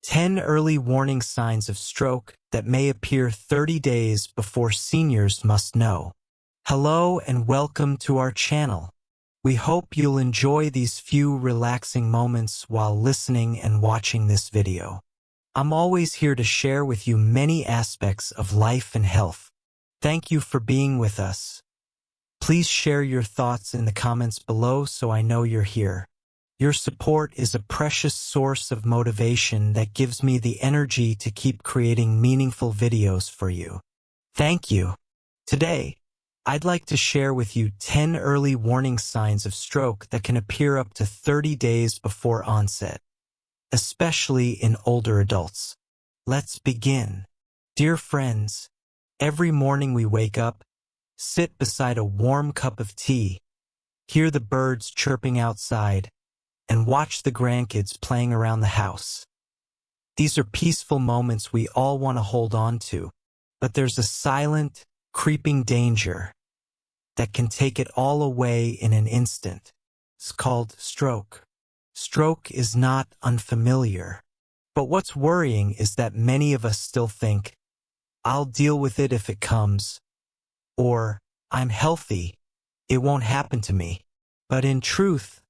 10 early warning signs of stroke that may appear 30 days before seniors must know. Hello and welcome to our channel. We hope you'll enjoy these few relaxing moments while listening and watching this video. I'm always here to share with you many aspects of life and health. Thank you for being with us. Please share your thoughts in the comments below so I know you're here. Your support is a precious source of motivation that gives me the energy to keep creating meaningful videos for you. Thank you. Today, I'd like to share with you 10 early warning signs of stroke that can appear up to 30 days before onset, especially in older adults. Let's begin. Dear friends, every morning we wake up, sit beside a warm cup of tea, hear the birds chirping outside, and watch the grandkids playing around the house. These are peaceful moments we all want to hold on to, but there's a silent, creeping danger that can take it all away in an instant. It's called stroke. Stroke is not unfamiliar, but what's worrying is that many of us still think, I'll deal with it if it comes, or I'm healthy, it won't happen to me. But in truth,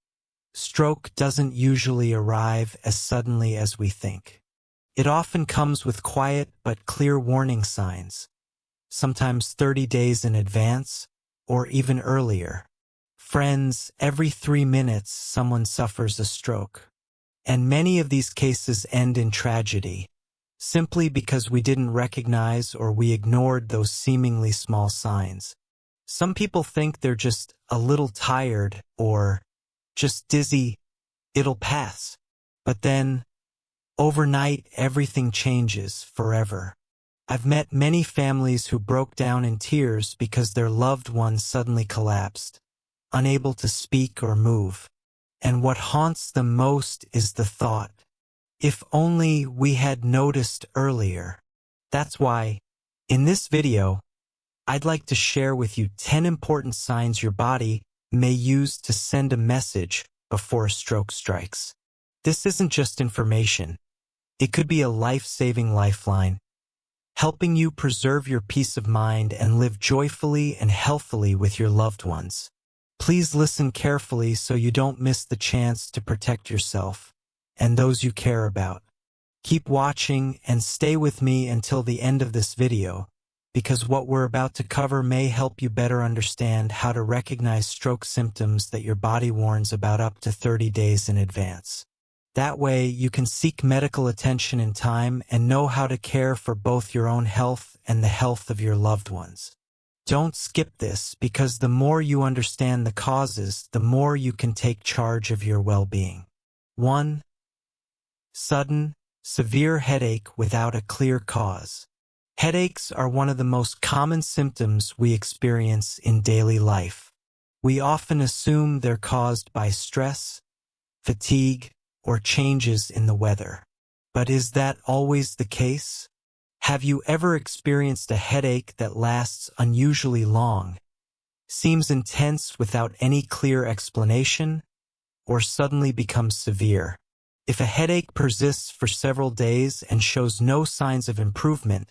stroke doesn't usually arrive as suddenly as we think. It often comes with quiet but clear warning signs, sometimes 30 days in advance or even earlier. Friends, every 3 minutes someone suffers a stroke, and many of these cases end in tragedy, simply because we didn't recognize or we ignored those seemingly small signs. Some people think they're just a little tired or just dizzy, it'll pass. But then, overnight, everything changes forever. I've met many families who broke down in tears because their loved one suddenly collapsed, unable to speak or move. And what haunts them most is the thought, if only we had noticed earlier. That's why, in this video, I'd like to share with you 10 important signs your body may use to send a message before a stroke strikes. This isn't just information. It could be a life-saving lifeline, helping you preserve your peace of mind and live joyfully and healthily with your loved ones. Please listen carefully so you don't miss the chance to protect yourself and those you care about. Keep watching and stay with me until the end of this video, because what we're about to cover may help you better understand how to recognize stroke symptoms that your body warns about up to 30 days in advance. That way, you can seek medical attention in time and know how to care for both your own health and the health of your loved ones. Don't skip this, because the more you understand the causes, the more you can take charge of your well-being. 1. Sudden, severe headache without a clear cause. Headaches are one of the most common symptoms we experience in daily life. We often assume they're caused by stress, fatigue, or changes in the weather. But is that always the case? Have you ever experienced a headache that lasts unusually long, seems intense without any clear explanation, or suddenly becomes severe? If a headache persists for several days and shows no signs of improvement,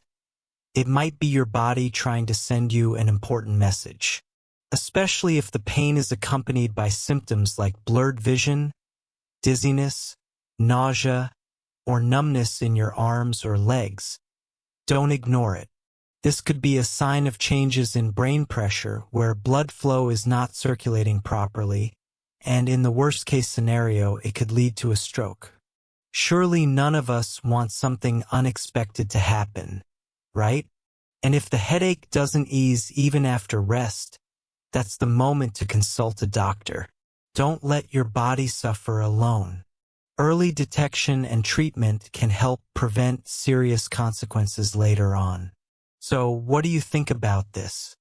it might be your body trying to send you an important message, especially if the pain is accompanied by symptoms like blurred vision, dizziness, nausea, or numbness in your arms or legs. Don't ignore it. This could be a sign of changes in brain pressure where blood flow is not circulating properly, and in the worst-case scenario, it could lead to a stroke. Surely none of us want something unexpected to happen, right? And if the headache doesn't ease even after rest, that's the moment to consult a doctor. Don't let your body suffer alone. Early detection and treatment can help prevent serious consequences later on. So, what do you think about this?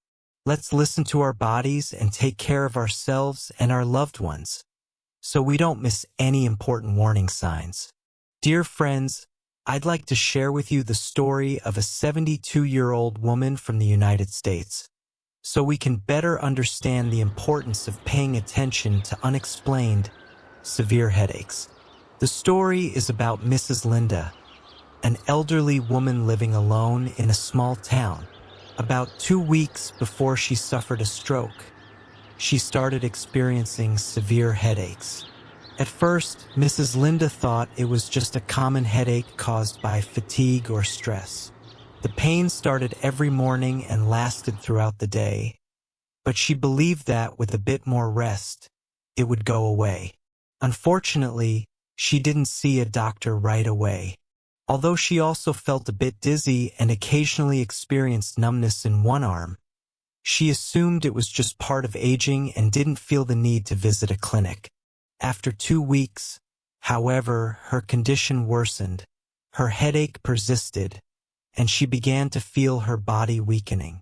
Let's listen to our bodies and take care of ourselves and our loved ones, so we don't miss any important warning signs. Dear friends, I'd like to share with you the story of a 72-year-old woman from the United States, so we can better understand the importance of paying attention to unexplained, severe headaches. The story is about Mrs. Linda, an elderly woman living alone in a small town. About 2 weeks before she suffered a stroke, she started experiencing severe headaches. At first, Mrs. Linda thought it was just a common headache caused by fatigue or stress. The pain started every morning and lasted throughout the day, but she believed that with a bit more rest, it would go away. Unfortunately, she didn't see a doctor right away. Although she also felt a bit dizzy and occasionally experienced numbness in one arm, she assumed it was just part of aging and didn't feel the need to visit a clinic. After 2 weeks, however, her condition worsened, her headache persisted, and she began to feel her body weakening.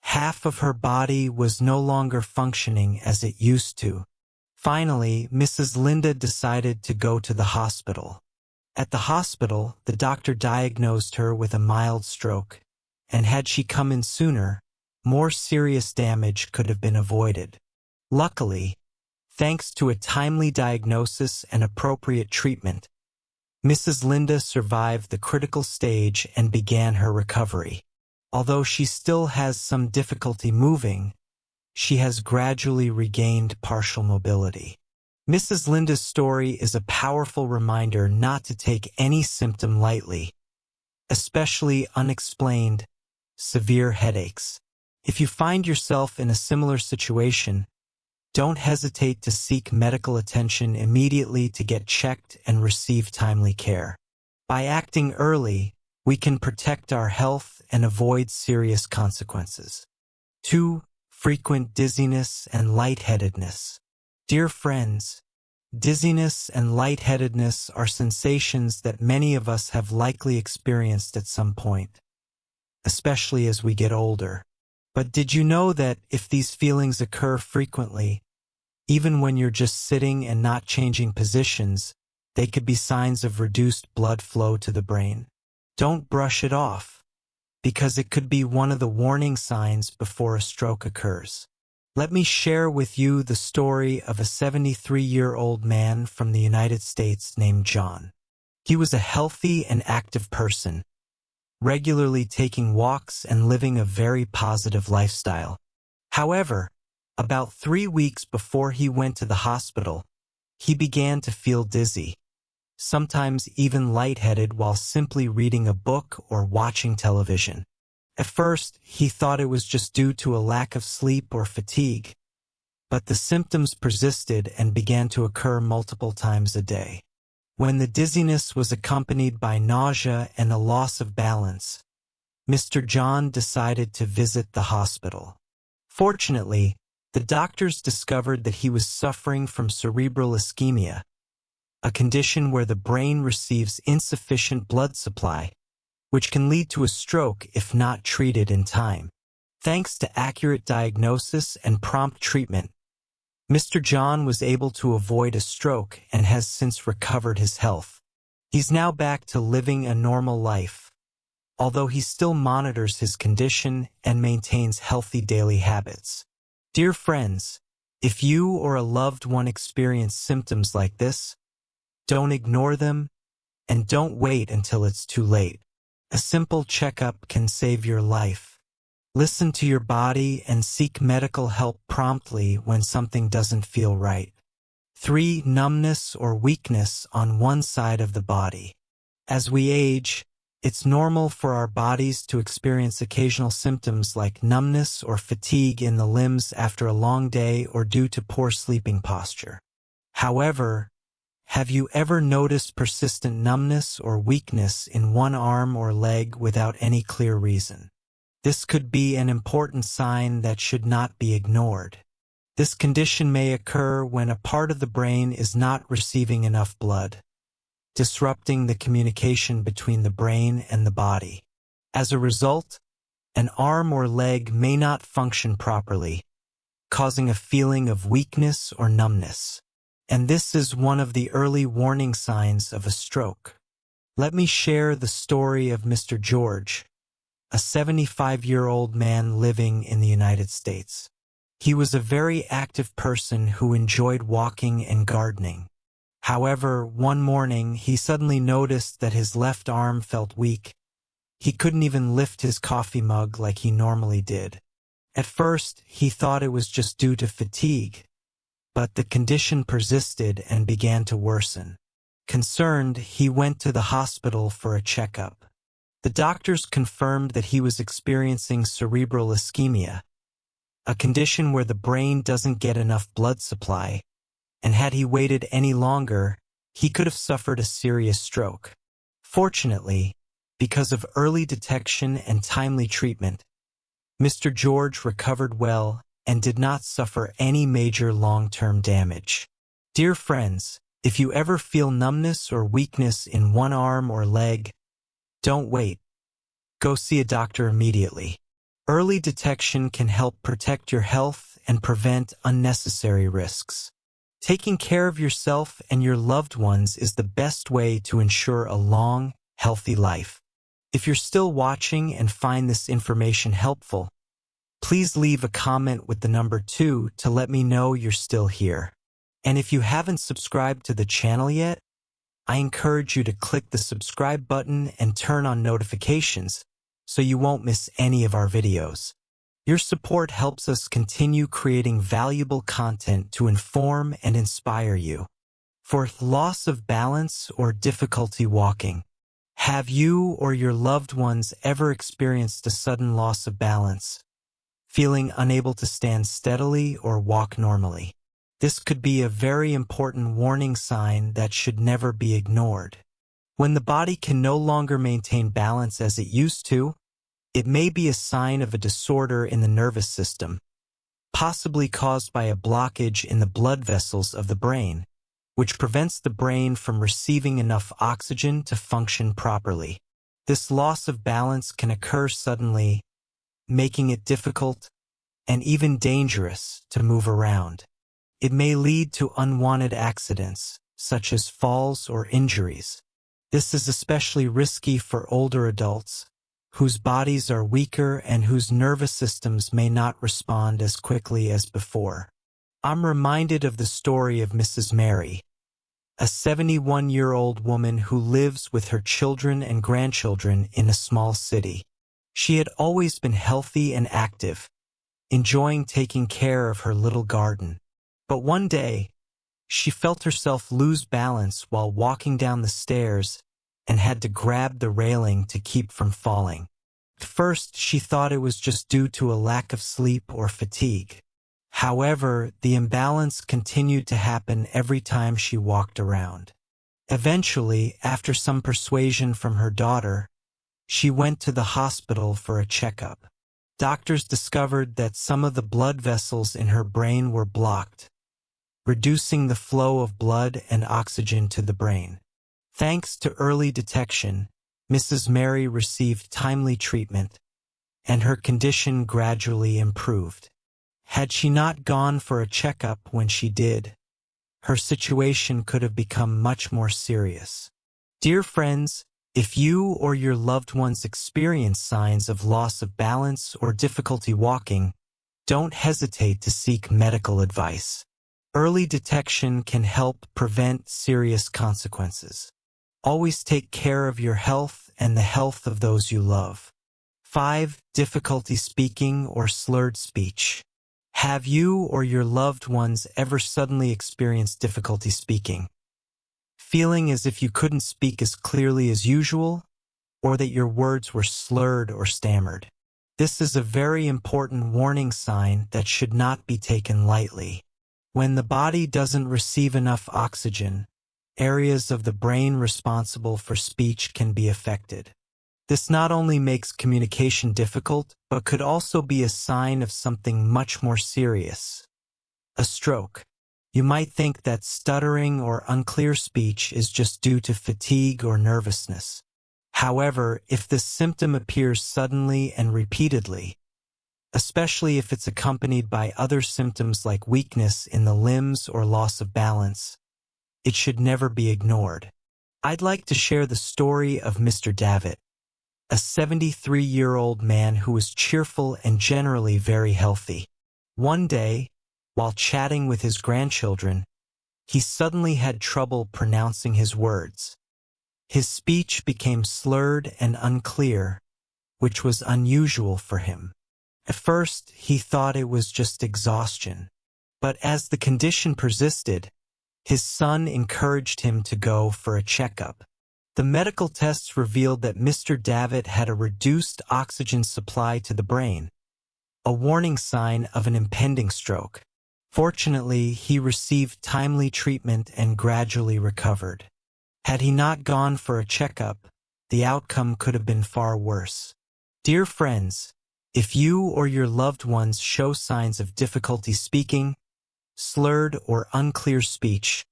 Half of her body was no longer functioning as it used to. Finally, Mrs. Linda decided to go to the hospital. At the hospital, the doctor diagnosed her with a mild stroke, and had she come in sooner, more serious damage could have been avoided. Luckily, thanks to a timely diagnosis and appropriate treatment, Mrs. Linda survived the critical stage and began her recovery. Although she still has some difficulty moving, she has gradually regained partial mobility. Mrs. Linda's story is a powerful reminder not to take any symptom lightly, especially unexplained, severe headaches. If you find yourself in a similar situation, don't hesitate to seek medical attention immediately to get checked and receive timely care. By acting early, we can protect our health and avoid serious consequences. 2. Frequent dizziness and lightheadedness. Dear friends, dizziness and lightheadedness are sensations that many of us have likely experienced at some point, especially as we get older. But did you know that if these feelings occur frequently, even when you're just sitting and not changing positions, they could be signs of reduced blood flow to the brain? Don't brush it off, because it could be one of the warning signs before a stroke occurs. Let me share with you the story of a 73-year-old man from the United States named John. He was a healthy and active person, regularly taking walks and living a very positive lifestyle. However, about 3 weeks before he went to the hospital, he began to feel dizzy, sometimes even lightheaded while simply reading a book or watching television. At first, he thought it was just due to a lack of sleep or fatigue, but the symptoms persisted and began to occur multiple times a day. When the dizziness was accompanied by nausea and a loss of balance, Mr. John decided to visit the hospital. Fortunately, the doctors discovered that he was suffering from cerebral ischemia, a condition where the brain receives insufficient blood supply, which can lead to a stroke if not treated in time. Thanks to accurate diagnosis and prompt treatment, Mr. John was able to avoid a stroke and has since recovered his health. He's now back to living a normal life, although he still monitors his condition and maintains healthy daily habits. Dear friends, if you or a loved one experience symptoms like this, don't ignore them and don't wait until it's too late. A simple checkup can save your life. Listen to your body and seek medical help promptly when something doesn't feel right. 3. Numbness or weakness on one side of the body. As we age, it's normal for our bodies to experience occasional symptoms like numbness or fatigue in the limbs after a long day or due to poor sleeping posture. However, have you ever noticed persistent numbness or weakness in one arm or leg without any clear reason? This could be an important sign that should not be ignored. This condition may occur when a part of the brain is not receiving enough blood, disrupting the communication between the brain and the body. As a result, an arm or leg may not function properly, causing a feeling of weakness or numbness. And this is one of the early warning signs of a stroke. Let me share the story of Mr. George, a 75-year-old man living in the United States. He was a very active person who enjoyed walking and gardening. However, one morning he suddenly noticed that his left arm felt weak. He couldn't even lift his coffee mug like he normally did. At first, he thought it was just due to fatigue, but the condition persisted and began to worsen. Concerned, he went to the hospital for a checkup. The doctors confirmed that he was experiencing cerebral ischemia, a condition where the brain doesn't get enough blood supply, and had he waited any longer, he could have suffered a serious stroke. Fortunately, because of early detection and timely treatment, Mr. George recovered well and did not suffer any major long-term damage. Dear friends, if you ever feel numbness or weakness in one arm or leg, don't wait. Go see a doctor immediately. Early detection can help protect your health and prevent unnecessary risks. Taking care of yourself and your loved ones is the best way to ensure a long, healthy life. If you're still watching and find this information helpful, please leave a comment with the number 2 to let me know you're still here. And if you haven't subscribed to the channel yet, I encourage you to click the subscribe button and turn on notifications so you won't miss any of our videos. Your support helps us continue creating valuable content to inform and inspire you. For loss of balance or difficulty walking, have you or your loved ones ever experienced a sudden loss of balance, feeling unable to stand steadily or walk normally? This could be a very important warning sign that should never be ignored. When the body can no longer maintain balance as it used to, it may be a sign of a disorder in the nervous system, possibly caused by a blockage in the blood vessels of the brain, which prevents the brain from receiving enough oxygen to function properly. This loss of balance can occur suddenly, making it difficult and even dangerous to move around. It may lead to unwanted accidents, such as falls or injuries. This is especially risky for older adults, whose bodies are weaker and whose nervous systems may not respond as quickly as before. I'm reminded of the story of Mrs. Mary, a 71-year-old woman who lives with her children and grandchildren in a small city. She had always been healthy and active, enjoying taking care of her little garden. But one day, she felt herself lose balance while walking down the stairs and had to grab the railing to keep from falling. At first, she thought it was just due to a lack of sleep or fatigue. However, the imbalance continued to happen every time she walked around. Eventually, after some persuasion from her daughter, she went to the hospital for a checkup. Doctors discovered that some of the blood vessels in her brain were blocked, reducing the flow of blood and oxygen to the brain. Thanks to early detection, Mrs. Mary received timely treatment, and her condition gradually improved. Had she not gone for a checkup when she did, her situation could have become much more serious. Dear friends, if you or your loved ones experience signs of loss of balance or difficulty walking, don't hesitate to seek medical advice. Early detection can help prevent serious consequences. Always take care of your health and the health of those you love. 5. Difficulty speaking or slurred speech. Have you or your loved ones ever suddenly experienced difficulty speaking, feeling as if you couldn't speak as clearly as usual, or that your words were slurred or stammered? This is a very important warning sign that should not be taken lightly. When the body doesn't receive enough oxygen, areas of the brain responsible for speech can be affected. This not only makes communication difficult, but could also be a sign of something much more serious: a stroke. You might think that stuttering or unclear speech is just due to fatigue or nervousness. However, if this symptom appears suddenly and repeatedly, especially if it's accompanied by other symptoms like weakness in the limbs or loss of balance, it should never be ignored. I'd like to share the story of Mr. Davitt, a 73-year-old man who was cheerful and generally very healthy. One day, while chatting with his grandchildren, he suddenly had trouble pronouncing his words. His speech became slurred and unclear, which was unusual for him. At first, he thought it was just exhaustion. But as the condition persisted, his son encouraged him to go for a checkup. The medical tests revealed that Mr. Davitt had a reduced oxygen supply to the brain, a warning sign of an impending stroke. Fortunately, he received timely treatment and gradually recovered. Had he not gone for a checkup, the outcome could have been far worse. Dear friends, if you or your loved ones show signs of difficulty speaking, slurred or unclear speech,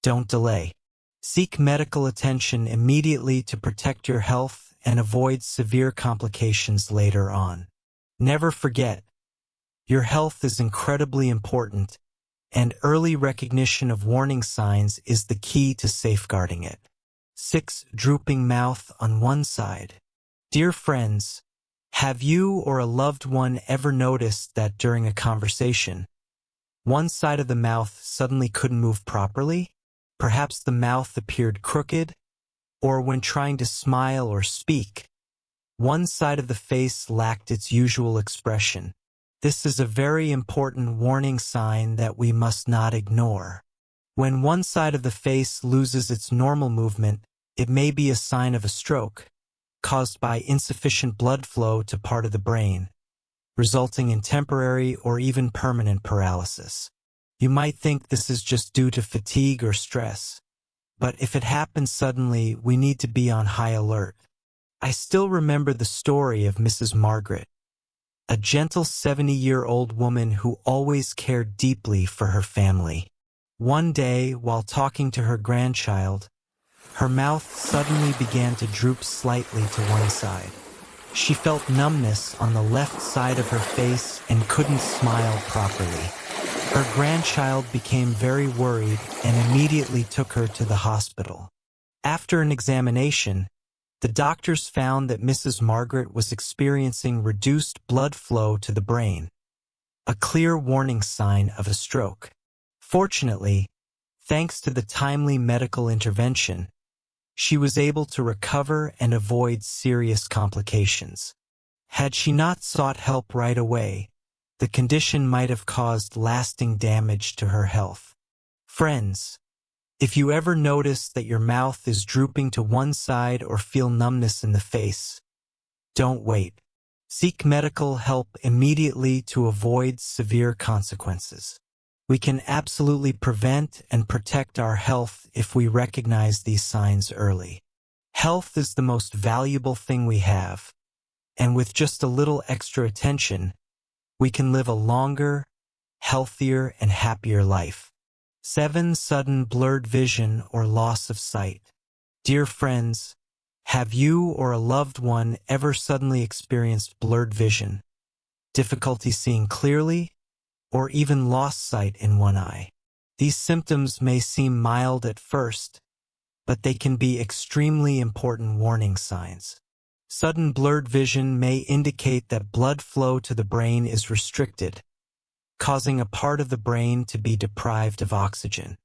don't delay. Seek medical attention immediately to protect your health and avoid severe complications later on. Never forget, your health is incredibly important, and early recognition of warning signs is the key to safeguarding it. 6. Drooping mouth on one side. Dear friends, have you or a loved one ever noticed that during a conversation, one side of the mouth suddenly couldn't move properly? Perhaps the mouth appeared crooked, or when trying to smile or speak, one side of the face lacked its usual expression. This is a very important warning sign that we must not ignore. When one side of the face loses its normal movement, it may be a sign of a stroke, caused by insufficient blood flow to part of the brain, resulting in temporary or even permanent paralysis. You might think this is just due to fatigue or stress, but if it happens suddenly, we need to be on high alert. I still remember the story of Mrs. Margaret, a gentle 70-year-old woman who always cared deeply for her family. One day, while talking to her grandchild, her mouth suddenly began to droop slightly to one side. She felt numbness on the left side of her face and couldn't smile properly. Her grandchild became very worried and immediately took her to the hospital. After an examination, the doctors found that Mrs. Margaret was experiencing reduced blood flow to the brain, a clear warning sign of a stroke. Fortunately, thanks to the timely medical intervention, she was able to recover and avoid serious complications. Had she not sought help right away, the condition might have caused lasting damage to her health. Friends, if you ever notice that your mouth is drooping to one side or feel numbness in the face, don't wait. Seek medical help immediately to avoid severe consequences. We can absolutely prevent and protect our health if we recognize these signs early. Health is the most valuable thing we have, and with just a little extra attention, we can live a longer, healthier, and happier life. 7. Sudden blurred vision or loss of sight. Dear friends, have you or a loved one ever suddenly experienced blurred vision, difficulty seeing clearly, or even lost sight in one eye? These symptoms may seem mild at first, but they can be extremely important warning signs. Sudden blurred vision may indicate that blood flow to the brain is restricted, causing a part of the brain to be deprived of oxygen.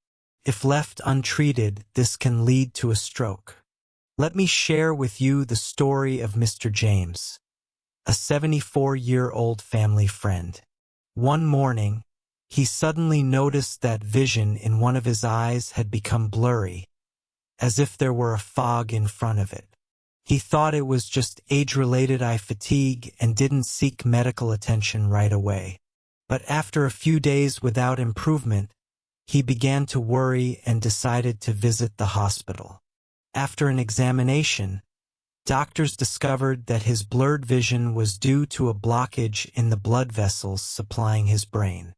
If left untreated, this can lead to a stroke. Let me share with you the story of Mr. James, a 74-year-old family friend. One morning, he suddenly noticed that vision in one of his eyes had become blurry, as if there were a fog in front of it. He thought it was just age-related eye fatigue and didn't seek medical attention right away. But after a few days without improvement, he began to worry and decided to visit the hospital. After an examination, doctors discovered that his blurred vision was due to a blockage in the blood vessels supplying his brain.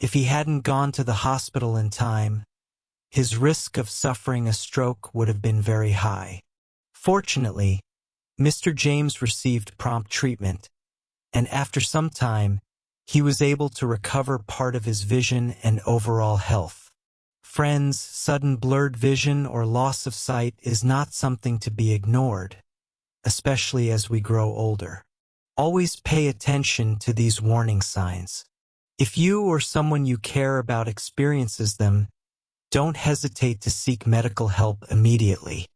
If he hadn't gone to the hospital in time, his risk of suffering a stroke would have been very high. Fortunately, Mr. James received prompt treatment, and after some time, he was able to recover part of his vision and overall health. Friends, sudden blurred vision or loss of sight is not something to be ignored, especially as we grow older. Always pay attention to these warning signs. If you or someone you care about experiences them, don't hesitate to seek medical help immediately.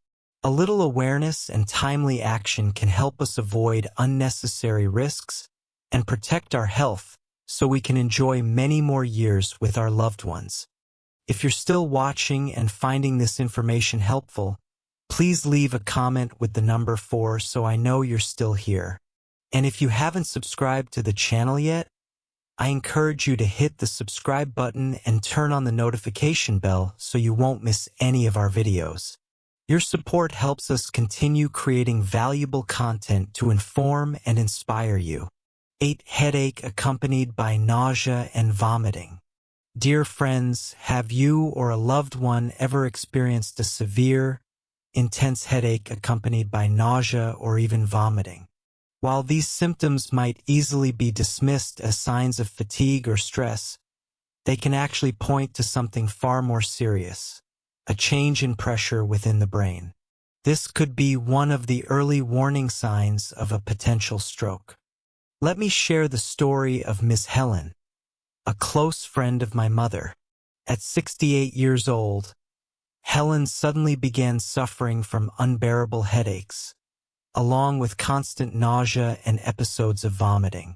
A little awareness and timely action can help us avoid unnecessary risks and protect our health so we can enjoy many more years with our loved ones. If you're still watching and finding this information helpful, please leave a comment with the number 4 so I know you're still here. And if you haven't subscribed to the channel yet, I encourage you to hit the subscribe button and turn on the notification bell so you won't miss any of our videos. Your support helps us continue creating valuable content to inform and inspire you. 8. Headache accompanied by nausea and vomiting. Dear friends, have you or a loved one ever experienced a severe, intense headache accompanied by nausea or even vomiting? While these symptoms might easily be dismissed as signs of fatigue or stress, they can actually point to something far more serious, a change in pressure within the brain. This could be one of the early warning signs of a potential stroke. Let me share the story of Miss Helen, a close friend of my mother. At 68 years old, Helen suddenly began suffering from unbearable headaches, along with constant nausea and episodes of vomiting.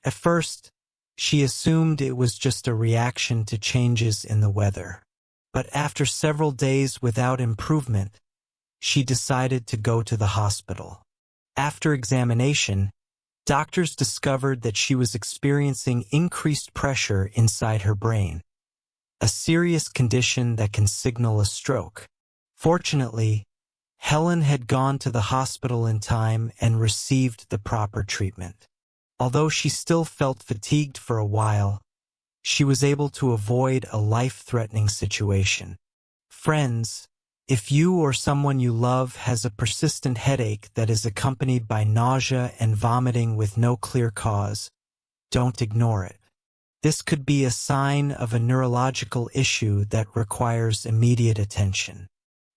At first, she assumed it was just a reaction to changes in the weather. But after several days without improvement, she decided to go to the hospital. After examination, doctors discovered that she was experiencing increased pressure inside her brain, a serious condition that can signal a stroke. Fortunately, Helen had gone to the hospital in time and received the proper treatment. Although she still felt fatigued for a while, she was able to avoid a life-threatening situation. Friends, if you or someone you love has a persistent headache that is accompanied by nausea and vomiting with no clear cause, don't ignore it. This could be a sign of a neurological issue that requires immediate attention.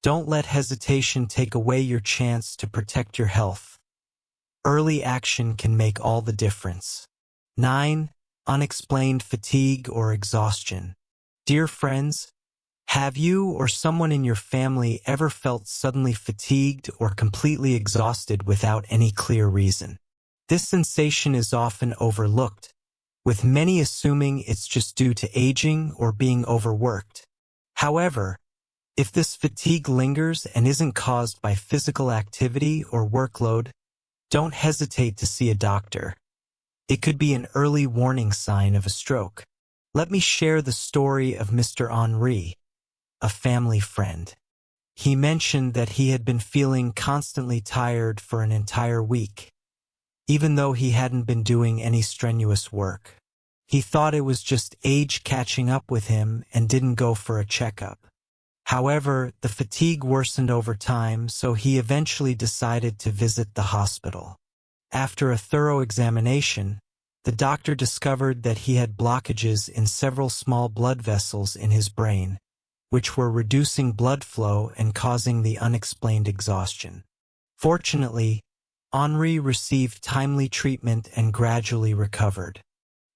Don't let hesitation take away your chance to protect your health. Early action can make all the difference. 9. Unexplained fatigue or exhaustion. Dear friends, have you or someone in your family ever felt suddenly fatigued or completely exhausted without any clear reason? This sensation is often overlooked, with many assuming it's just due to aging or being overworked. However, if this fatigue lingers and isn't caused by physical activity or workload, don't hesitate to see a doctor. It could be an early warning sign of a stroke. Let me share the story of Mr. Henri, a family friend. He mentioned that he had been feeling constantly tired for an entire week, even though he hadn't been doing any strenuous work. He thought it was just age catching up with him and didn't go for a checkup. However, the fatigue worsened over time, so he eventually decided to visit the hospital. After a thorough examination, the doctor discovered that he had blockages in several small blood vessels in his brain, which were reducing blood flow and causing the unexplained exhaustion. Fortunately, Henri received timely treatment and gradually recovered.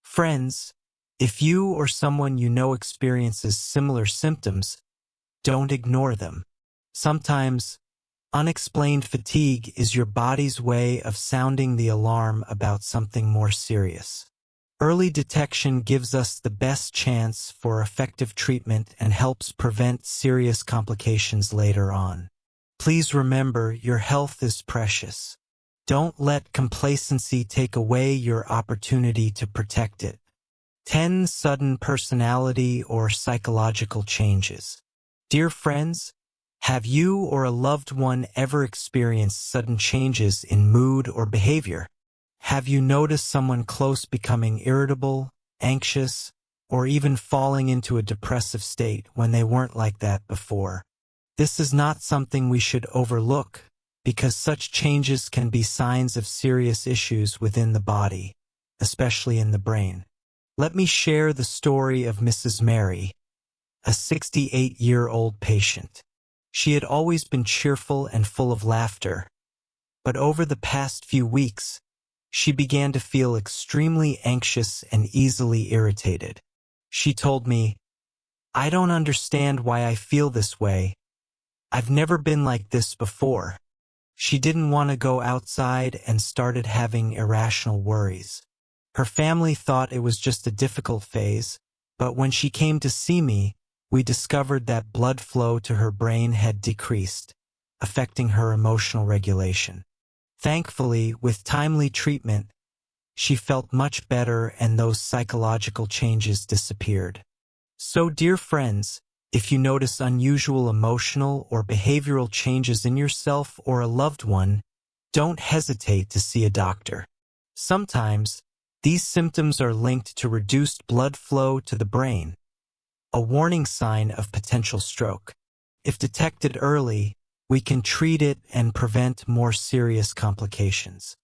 Friends, if you or someone you know experiences similar symptoms, don't ignore them. Sometimes, unexplained fatigue is your body's way of sounding the alarm about something more serious. Early detection gives us the best chance for effective treatment and helps prevent serious complications later on. Please remember, your health is precious. Don't let complacency take away your opportunity to protect it. 10. Sudden personality or psychological changes. Dear friends, have you or a loved one ever experienced sudden changes in mood or behavior? Have you noticed someone close becoming irritable, anxious, or even falling into a depressive state when they weren't like that before? This is not something we should overlook, because such changes can be signs of serious issues within the body, especially in the brain. Let me share the story of Mrs. Mary, a 68-year-old patient. She had always been cheerful and full of laughter, but over the past few weeks, she began to feel extremely anxious and easily irritated. She told me, I don't understand why I feel this way. I've never been like this before. She didn't want to go outside and started having irrational worries. Her family thought it was just a difficult phase, but when she came to see me, we discovered that blood flow to her brain had decreased, affecting her emotional regulation. Thankfully, with timely treatment, she felt much better and those psychological changes disappeared. So, dear friends, if you notice unusual emotional or behavioral changes in yourself or a loved one, don't hesitate to see a doctor. Sometimes, these symptoms are linked to reduced blood flow to the brain, a warning sign of potential stroke. If detected early, we can treat it and prevent more serious complications.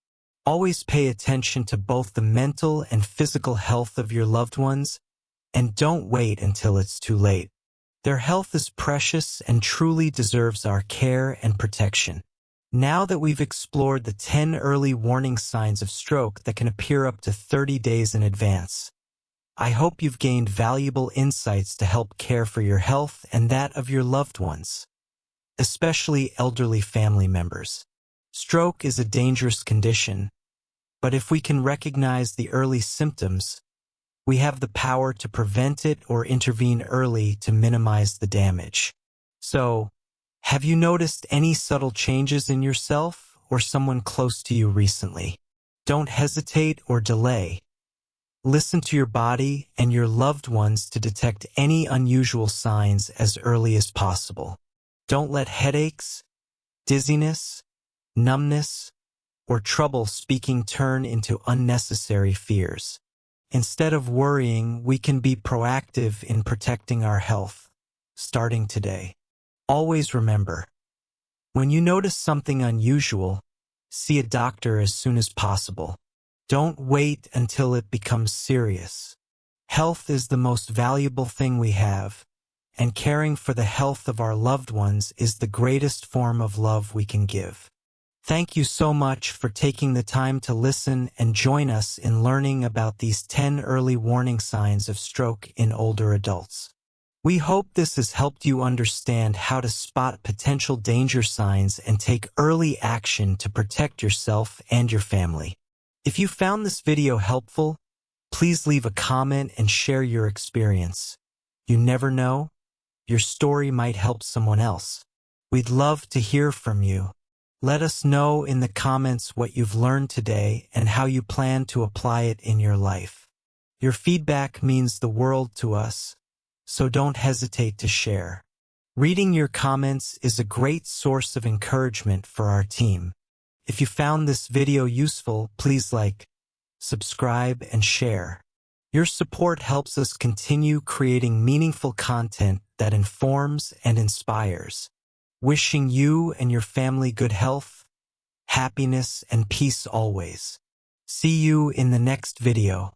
Always pay attention to both the mental and physical health of your loved ones, and don't wait until it's too late. Their health is precious and truly deserves our care and protection. Now that we've explored the 10 early warning signs of stroke that can appear up to 30 days in advance, I hope you've gained valuable insights to help care for your health and that of your loved ones, especially elderly family members. Stroke is a dangerous condition, but if we can recognize the early symptoms, we have the power to prevent it or intervene early to minimize the damage. So, have you noticed any subtle changes in yourself or someone close to you recently? Don't hesitate or delay. Listen to your body and your loved ones to detect any unusual signs as early as possible. Don't let headaches, dizziness, numbness, or trouble speaking turn into unnecessary fears. Instead of worrying, we can be proactive in protecting our health, starting today. Always remember, when you notice something unusual, see a doctor as soon as possible. Don't wait until it becomes serious. Health is the most valuable thing we have, and caring for the health of our loved ones is the greatest form of love we can give. Thank you so much for taking the time to listen and join us in learning about these 10 early warning signs of stroke in older adults. We hope this has helped you understand how to spot potential danger signs and take early action to protect yourself and your family. If you found this video helpful, please leave a comment and share your experience. You never know, your story might help someone else. We'd love to hear from you. Let us know in the comments what you've learned today and how you plan to apply it in your life. Your feedback means the world to us, so don't hesitate to share. Reading your comments is a great source of encouragement for our team. If you found this video useful, please like, subscribe, and share. Your support helps us continue creating meaningful content that informs and inspires. Wishing you and your family good health, happiness, and peace always. See you in the next video.